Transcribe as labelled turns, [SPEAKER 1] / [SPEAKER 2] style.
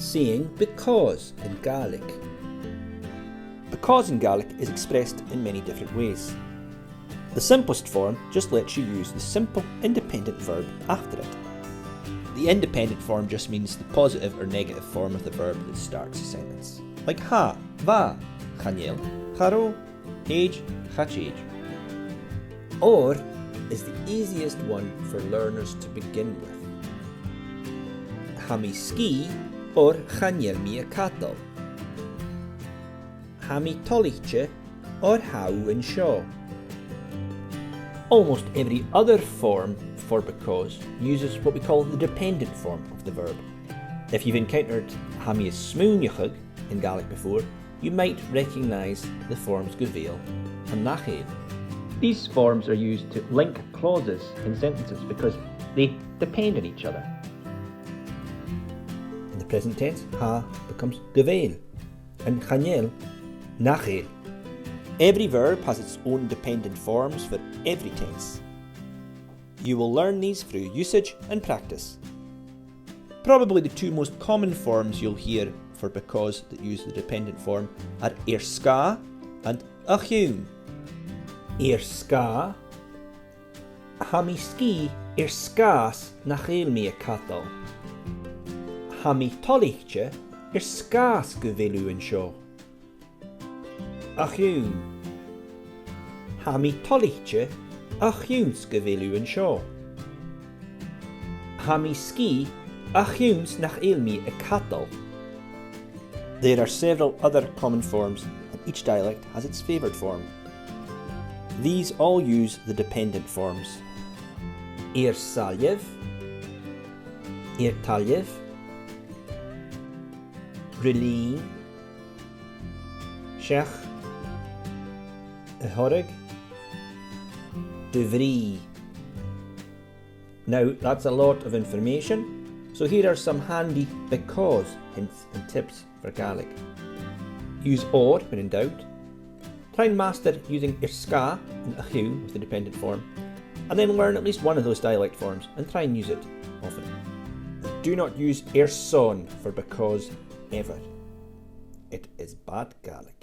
[SPEAKER 1] saying because in Gaelic. Because in Gaelic is expressed in many different ways. The simplest form just lets you use the simple independent verb after it. The independent form just means the positive or negative form of the verb that starts a sentence. Like ha, va, chanel, charo, age, chachage. Or is the easiest one for learners to begin with. Hami ski or chanel mi a catal. Hami toliche or how and shaw. Almost every other form for because uses what we call the dependent form of the verb. If you've encountered hami smooniachig in Gaelic before, you might recognise the forms Gaidhlig and Nachel. These forms are used to link clauses in sentences because they depend on each other. In the present tense, ha becomes Gaidhlig and chanel, Nachel. Every verb has its own dependent forms for every tense. You will learn these through usage and practice. Probably the two most common forms you'll hear for because that use the dependent form are sgàth and A Chionn. Sgàth, hami ski sgàth nachel mi a catal. Hami toliche sgàth Gaidhlig and shaw. A Chionn, hami toliche A Chionn Gaidhlig and shaw. Hami ski A Chionn nachel mi a catal. There are several other common forms, and each dialect has its favoured form. These all use the dependent forms. Saljev, taljev, Relin, Shech, Horig, Devri. Now that's a lot of information, so here are some handy because hints and tips for Gaelic. Use or when in doubt. Try and master using sgàth and A Chionn with the dependent form, and then learn at least one of those dialect forms and try and use it often. Do not use airson for because ever. It is bad Gaelic.